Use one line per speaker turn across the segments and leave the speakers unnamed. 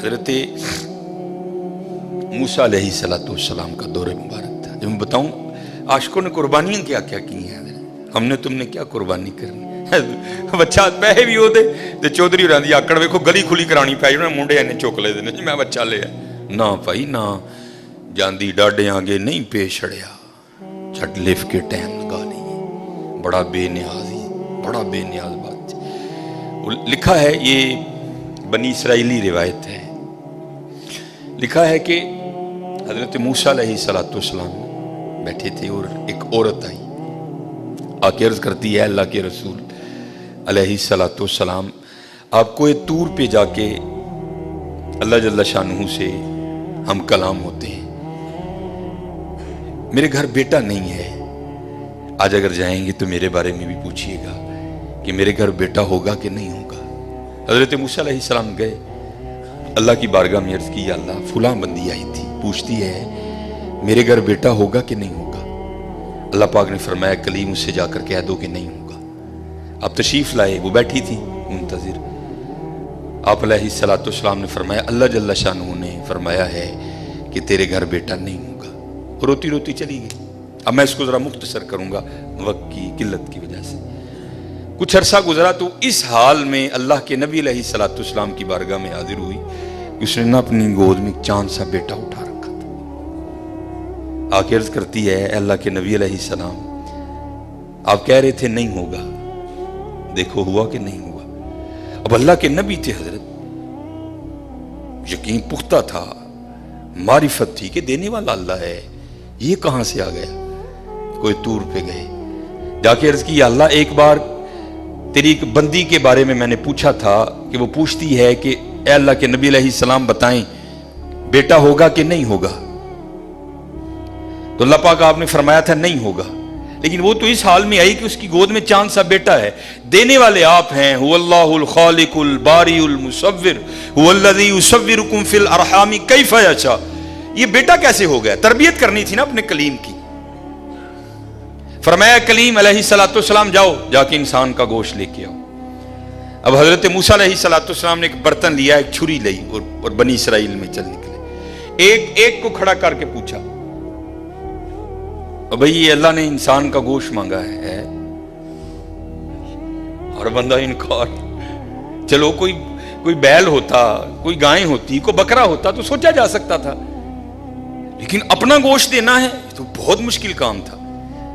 हज़रत मूसा अलैहिस्सलाम का दौर मुबारक था। जब मैं बताऊं आशिकों ने कुर्बानियां क्या क्या की हैं, हमने तुमने क्या कुर्बानी करनी। बच्चा पैसे भी होते तो चौधरी होरां दी आकड़ वेखो गली खुली करानी पै जाए, मुंडे इन्ने चुक ले देने जी मैं बच्चा लिया ना भाई ना, जांदी डाडे आगे नहीं पेश छड़िया, छट लिफ के टाइम लगा नहीं, बड़ा बेनियाज ही, बड़ा बेनियाज बात। लिखा है, ये बनी इसराइली रिवायत है, लिखा है कि हजरत मूसा अलैहिस्सलाम बैठे थे और एक औरत आई, आके अर्ज करती है अल्लाह के रसूल अलैहिस्सलाम आपको ये तूर पे जाके अल्लाह जल्ला शानहू से हम कलाम होते हैं, मेरे घर बेटा नहीं है, आज अगर जाएंगे तो मेरे बारे में भी पूछिएगा कि मेरे घर बेटा होगा कि नहीं होगा। हजरत मूसा अलैहिस्सलाम गए, अल्लाह की बारगाह में अर्ज की, अल्लाह फुलां बंदी आई थी पूछती है मेरे घर बेटा होगा कि नहीं होगा। अल्लाह पाक ने फरमाया कलीम उससे जाकर कह दो कि नहीं होगा। आप तशरीफ लाए, वो बैठी थी मुंतजिर, आप अलैहिस्सलाम ने फरमाया अल्लाह जल्ला शानहू ने फरमाया है कि तेरे घर बेटा नहीं होगा। रोती रोती चली गई। अब मैं इसको जरा मुख्तसर करूंगा वक्त की किल्लत की वजह से। कुछ अरसा गुजरा तो इस हाल में अल्लाह के नबी अलैहिस्सलाम की बारगाह में हाजिर हुई, उसने ना अपनी गोद में चांद सा बेटा उठा रखा था। आके अर्ज करती है अल्लाह के नबी अलैहिस्सलाम आप कह रहे थे नहीं होगा, देखो हुआ कि नहीं हुआ। अब अल्लाह के नबी थे हजरत, यकीन पुख्ता था, मारिफत थी कि देने वाला अल्लाह है, ये कहां से आ गया। कोई तूर पे गए, जाके अर्ज की अल्लाह एक बार तेरी एक बंदी के बारे में मैंने पूछा था कि वो पूछती है कि ए अल्लाह के नबी अलैहिस्सलाम बताएं बेटा होगा कि नहीं होगा। तो अल्लाह पाक आपने फरमाया था नहीं होगा, लेकिन वो तो इस हाल में आई कि उसकी गोद में चांद सा बेटा है। देने वाले आप हैं, हुवल्लाहुल खालिकुल बारिउल मुसव्विर हुवल्लज़ी युसव्विरुकुम फिल अरहामी कैफ़ यशा। ये बेटा कैसे हो गया? तरबियत करनी थी ना अपने कलीम की। फरमाया कलीम अलैहिस्सलाम जाओ जाके इंसान का गोश्त लेके आओ। अब हजरत मूसा अलैहिस्सलाम ने एक बर्तन लिया, एक छुरी ली और बनी इसराइल में चल निकले। एक एक को खड़ा करके पूछा, भाई ये अल्लाह ने इंसान का गोश्त मांगा है, और बंदा इनकार। चलो कोई बैल होता, कोई गाय होती, कोई बकरा होता तो सोचा जा सकता था, लेकिन अपना गोश्त देना है तो बहुत मुश्किल काम था।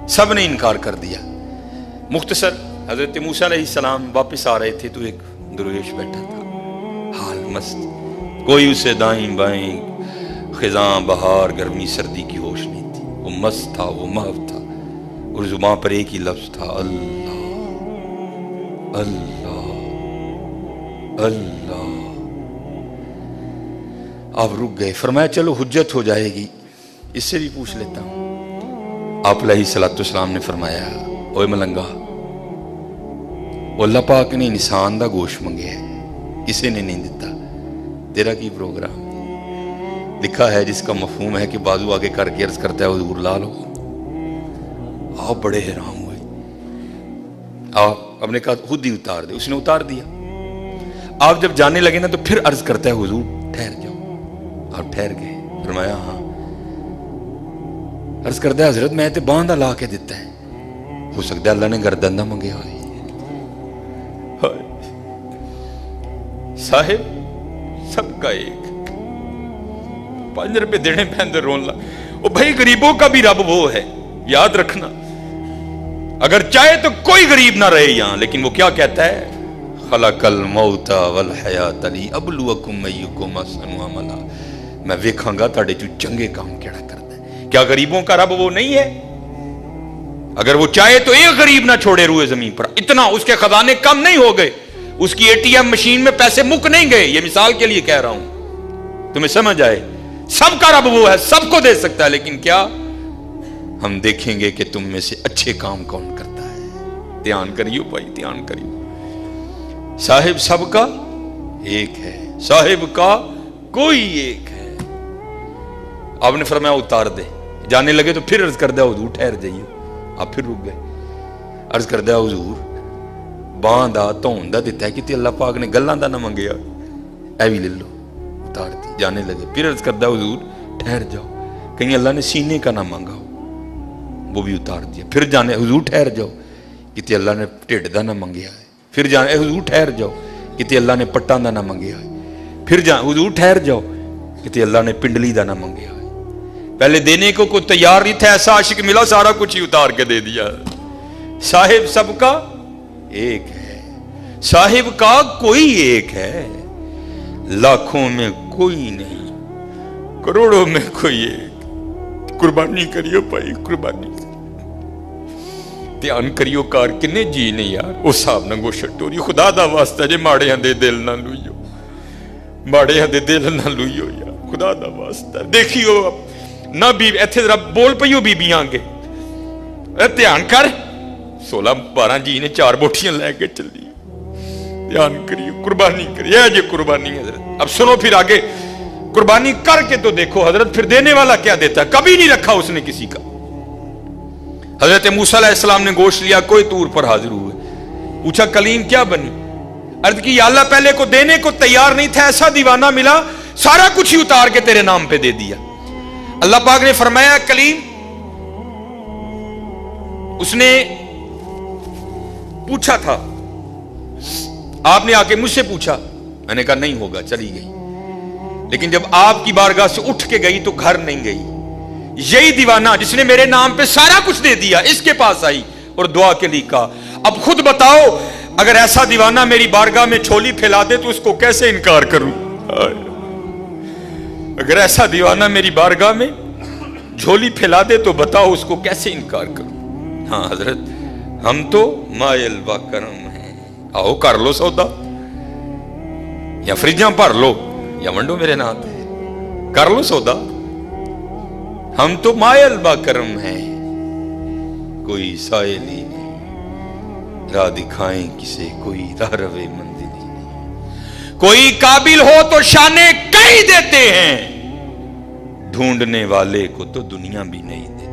सब ने इनकार कर दिया। मुख्तसर हजरत मूसा अलैहिस्सलाम वापस आ रहे थे तो एक दरवेश बैठा था, हाल मस्त, कोई उसे दाएं बाएं खिजां बहार गर्मी सर्दी की होश नहीं थी। वो मस्त था, वो महव था, और जुबान पर एक ही लफ्ज था अल्लाह अल्लाह अल्लाह। आप रुक गए, फरमाया चलो हुज्जत हो जाएगी, इससे भी पूछ लेता हूं। आप अलैहिस्सलाम ने फरमाया ओए मलंगा, अल्लाह पाक ने इंसान दा गोश्त मंगया है, किसी ने नहीं दिता, तेरा की प्रोग्राम। लिखा है जिसका मफहूम है कि बाजू आगे करके अर्ज करता है हुजूर ला लो। आप बड़े हैरान हुए, आप अपने कहा खुद ही उतार दे, उसने उतार दिया। आप जब जाने लगे ना तो फिर अर्ज करता है हुजूर ठहर जाओ। आप ठहर गए, फरमाया हाँ। अर्ज करता है हजरत मैं तो बांधा ला के दिता है, हो सकता है अल्लाह ने गर्दन दा मंगे होए। साहिब सबका एक, 5 रुपए देने पैंदे रोन ला। ओ भाई गरीबों का भी रब वो है, याद रखना। अगर चाहे तो कोई गरीब ना रहे यहां, लेकिन वो क्या कहता है खलकल मौता वल हयात ली अबलुवकुम अय्युकुम अहसनु अमला। मैं वेखांगा तुहाडे चों चंगे काम केड़ा करदा है। क्या गरीबों का रब वो नहीं है? अगर वो चाहे तो एक गरीब ना छोड़े रूए जमीन पर। इतना उसके खजाने कम नहीं हो गए, उसकी एटीएम मशीन में पैसे मुक नहीं गए। ये मिसाल के लिए कह रहा हूं, तुम्हें समझ आए। सबका रब वो है, सबको दे सकता है, लेकिन क्या हम देखेंगे कि तुम में से अच्छे काम कौन करता है। ध्यान करियो भाई, ध्यान करियो। साहिब सबका एक है, साहिब का कोई एक है। आपने फरमाया उतार दे। जाने लगे तो फिर अर्ज कर दिया हुजूर ठहर जाइए। आप फिर रुक गए। अर्ज कर दिया हुजूर बांह दा धौन दा दिता है कि अल्लाह पाक ने गल्लां दा ना मंगया, ऐ भी ले लो। उतार दी। जाने लगे, फिर अर्ज करदा हुजूर ठहर जाओ, कहीं अल्लाह ने सीने का ना मांगा हो, वो भी उतार दिया। फिर जाने, हुजूर ठहर जाओ, किते अल्लाह ने ढिड दा ना मंगया है। फिर जाने, हुजूर ठहर जाओ, किते अल्लाह ने पट्टां दा ना मंगया है। फिर हुजूर ठहर जाओ, किते अल्लाह ने पिंडली दा ना मंगया है। पहले देने को कोई तैयार नहीं था, ऐसा आशिक मिला सारा कुछ ही उतार के दे दिया। साहिब सबका एक है, साहिब का कोई एक है, लाखों में कोई नहीं, करोड़ों में कोई एक। कुर्बानी करियो भाई, कुर्बानी ध्यान करियो कार किन्ने जी ने यार उस हिसाब नाल गोशत टोरी। खुदा दा वास्ता जे माड़ियां दे दिल ना लुइयो, माड़ियां दे दिल ना लुइयो यार, खुदा दा वास्ता। देखियो ना भी इत्थे जरा बोल पईयो बीबियां आगे, ध्यान कर, 16-12 जी ने 4 बोटियां लैके चली। ध्यान करियो, कुर्बानी करिए, ये कुर्बानी हजरत। अब सुनो फिर आगे, कुर्बानी करके तो देखो हजरत, फिर देने वाला क्या देता है। कभी नहीं रखा उसने किसी का। हजरत मूसा अलैहिस्सलाम ने गोश्त लिया, कोई तूर पर हाजिर हुए, पूछा कलीम क्या बनी। अर्ज की या अल्लाह पहले को देने को तैयार नहीं था, ऐसा दीवाना मिला सारा कुछ ही उतार के तेरे नाम पे दे दिया। अल्लाह पाक ने फरमाया कलीम, उसने पूछा था, आपने आके मुझसे पूछा, मैंने कहा नहीं होगा, चली गई। लेकिन जब आपकी बारगाह से उठ के गई तो घर नहीं गई। यही दीवाना जिसने मेरे नाम पे सारा कुछ दे दिया, इसके पास आई और दुआ के लिए कहा। अब खुद बताओ, अगर ऐसा दीवाना मेरी बारगाह में झोली फैला दे तो उसको कैसे इनकार करूं। अगर ऐसा दीवाना मेरी बारगाह में झोली फैला दे तो बताओ उसको कैसे इनकार करूं। हाँ हजरत, हम तो मायल व करम है, आओ कर लो सौदा, या फ्रिजा भर लो या वंडो मेरे नाम पे, कर लो सौदा। हम तो मायल बा करम है, कोई साइल ही नहीं, राह दिखाएं किसे कोई राह रवे मंजिल ही नहीं। कोई काबिल हो तो शाने कई देते हैं, ढूंढने वाले को तो दुनिया भी नहीं देती।